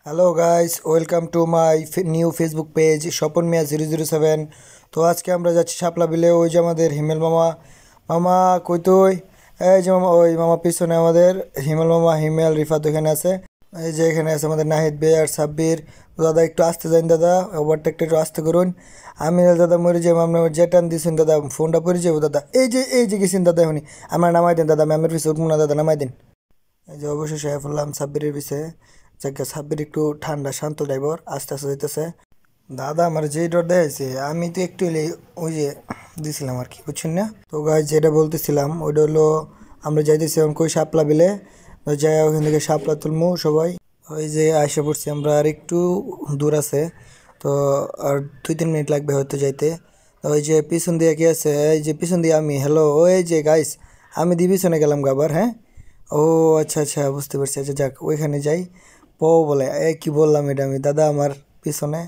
Hello guys, welcome to my new Facebook page Swapan Mia 007। তো আজকে আমরা যাচ্ছি শাপলা বিলে। ওই যে আমাদের হিমেল মামা। মামা কই তুই? এই যে মামা, ওই মামা পিছনে আমাদের হিমেল মামা, হিমেল রিফাত ওখানে আছে। এই যে এখানে আছে আমাদের নাহিদ বে আর সাব্বির। তো দাদা একটু আসতে যান দাদা, ওভারটেকটা একটু আসতে করুন। আমি আর দাদা মরে যাবো, আপনার যে টান দিয়েছেন দাদা, ফোনটা পড়ে যাবো দাদা। এই যে গেছেন দাদা, এখনই আমার নামাই দেন দাদা, ম্যামের পিছিয়ে উঠবো না দাদা, নামাই দিন। এই যে অবশেষে পড়লাম সাব্বিরের পিছে। জায়গা সাব্বির একটু ঠান্ডা শান্ত ড্রাইভার, আস্তে আস্তে যাইতেছে। দাদা আমার যেই ডর দেখাইছে, আমি তো একটু হলে ওই যে দিছিলাম আর কি, বুঝছেন না? তো গাছ যেটা বলতেছিলাম ওইটা হলো, আমরা যাইতেছি এখন কই শাপলা বিলে। তো যাই ওখান থেকে শাপলা তুলমু সবাই। ওই যে আইসা পড়ছি আমরা, আর একটু দূর আছে। তো আর 2-3 মিনিট লাগবে হয়তো যাইতে। তো ওই যে পিছন দিয়ে কি আছে, এই যে পিছন দিয়ে আমি, হ্যালো ওই যে গাইস, আমি দিয়ে পিছনে গেলাম গাবার, হ্যাঁ। ও আচ্ছা আচ্ছা, বুঝতে পারছি। আচ্ছা যাক, ওইখানে যাই। বলে কি বললাম এটা আমি, দাদা আমার পিছনে।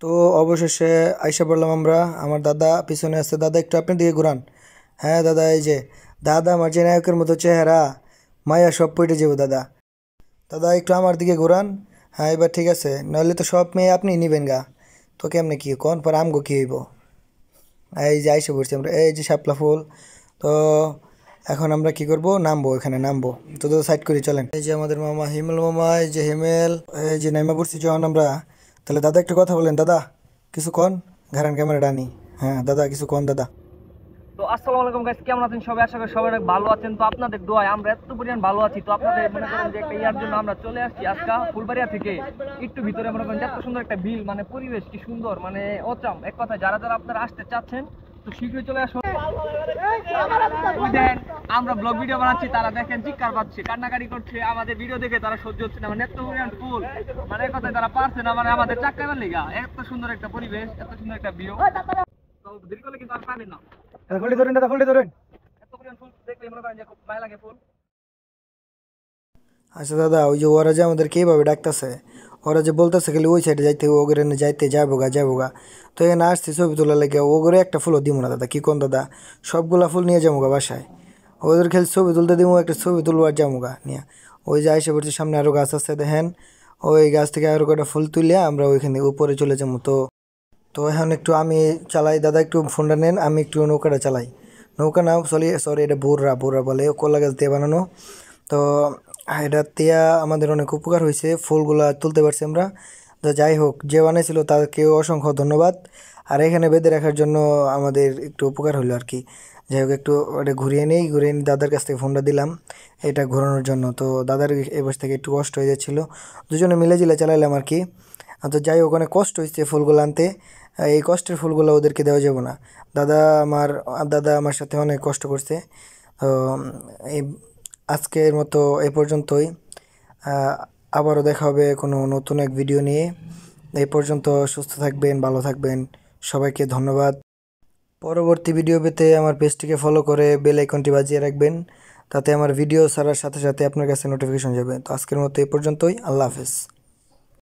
তো অবশেষে আইসা পড়লাম আমরা। আমার দাদা পিছনে আছে, দাদা একটু আপনার দিকে ঘুরান। হ্যাঁ দাদা, এই যে দাদা আমার যে নায়কের মতো চেহারা, মায়া সব পইটে যাবো দাদা। দাদা একটু আমার দিকে ঘুরান। হ্যাঁ এবার ঠিক আছে, নইলে তো সব মেয়ে আপনি নিবেন গা। তো কেমনে কি কোন পর আমগো কি হইব? এই যে আইসা পড়ছি আমরা, এই যে শাপলা ফুল। তো এখন আমরা কি করব, নামবো, এখানে নামবো। তো তো সাইড করে চলেন। এই যে আমাদের মামা হিমেল মামা, এই যে হিমেল। এই যে নাইমা পড়ছি যখন আমরা। তাহলে দাদা একটু কথা বলেন দাদা, কিছু কন। ঘাড়ান ক্যামেরাটা আনি। হ্যাঁ দাদা কিছু কন দাদা। তো আসসালামু আলাইকুম গাইস, কেমন আছেন সবাই? আশা করি সবাই অনেক ভালো আছেন। তো আপনাদের দোয়ায় আমরা এত পরিমাণ ভালো আছি। তো আপনাদের মনে করেন যে একটা ইয়ার জন্য আমরা চলে আসছি আজকে ফুলবাড়িয়া থেকে একটু ভিতরে। মনে করেন যে এত সুন্দর একটা বিল, মানে পরিবেশ কি সুন্দর, মানে অচাম এক কথা। যারা যারা আপনারা আসতে চাচ্ছেন তো শীঘ্রই চলে আসুন। ওই দেখেন আমরা ব্লগ ভিডিও বানাচ্ছি, তারা দেখেন চিৎকার পাচ্ছে, কান্নাকাটি করছে, আমাদের ভিডিও দেখে তারা সহ্য হচ্ছে না, মানে এত পরিমাণ ফুল, মানে এক কথায় তারা পারছে না, মানে আমাদের চাক্কাবার লেগা। এত সুন্দর একটা পরিবেশ, এত সুন্দর একটা ভিউ। তো দেরি করলে কিন্তু আর পাবেন না। ফোল্ডে ধরেন দাদা, ফোল্ডে ধরেন। এত পরিমাণ ফুল দেখলে মনে করেন যে খুব ভালো লাগে ফুল। আচ্ছা দাদা, ওই যে ওরা যে আমাদেরকে এইভাবে ডাকতেছে, ওরা যে বলতেছে খালি ওই সাইডে যাইতে, ওগরে যাইতে, যাবো গা যাবো গা। তো এখানে আসছি ছবি তোলা লেগে, ওগরে একটা ফুলও দিব না দাদা, কি কোন দাদা? সবগুলা ফুল নিয়ে যাবো গা বাসায়। ওদের খেলে ছবি তুলতে দিব, একটা ছবি তুলবো আর যাবো গা নিয়ে। ওই যে আইসে পড়ছি, সামনে আরো গাছ আছে দেখেন। ওই গাছ থেকে আরো কটা ফুল তুলে আমরা ওইখানে উপরে চলে যাবো। তো তো এখন একটু আমি চালাই, দাদা একটু ফোনটা নেন, আমি একটু নৌকাটা চালাই। নৌকা না, সরি সরি, এটা বোররা, বোররা বলে, কলা গাছ দিয়ে বানানো। তো এটা তিয়া আমাদের অনেক উপকার হয়েছে, ফুলগুলা তুলতে পারছি আমরা। তো যাই হোক, যে বানাইছিল তাকেও অসংখ্য ধন্যবাদ। আর এখানে বেঁধে রাখার জন্য আমাদের একটু উপকার হলো আর কি। যাই হোক, একটু ওটা ঘুরিয়ে নিই, দাদার কাছ থেকে ফোনটা দিলাম এটা ঘোরানোর জন্য। তো দাদার এ বসে থেকে একটু কষ্ট হয়ে যাচ্ছিলো, দুজনে মিলে জিলে চালাইলাম আর কি। তো যাই হোক, অনেক কষ্ট হয়েছে ফুলগুলো আনতে। এই কষ্টের ফুলগুলো ওদেরকে দেওয়া যাবে না। দাদা আমার দাদা আমার সাথে অনেক কষ্ট করছে। তো এই আজকের মতো এ পর্যন্তই। আহ, আবারও দেখা হবে কোনো নতুন এক ভিডিও নিয়ে। এই পর্যন্ত সুস্থ থাকবেন, ভালো থাকবেন। সবাইকে ধন্যবাদ। পরবর্তী ভিডিও পেতে আমার পেজটিকে ফলো করে বেল আইকনটি বাজিয়ে রাখবেন। তাতে আমার ভিডিও ছাড়ার সাথে সাথে আপনার কাছে নোটিফিকেশন যাবে। তো আজকের মতো এই পর্যন্তই, আল্লাহ হাফেজ।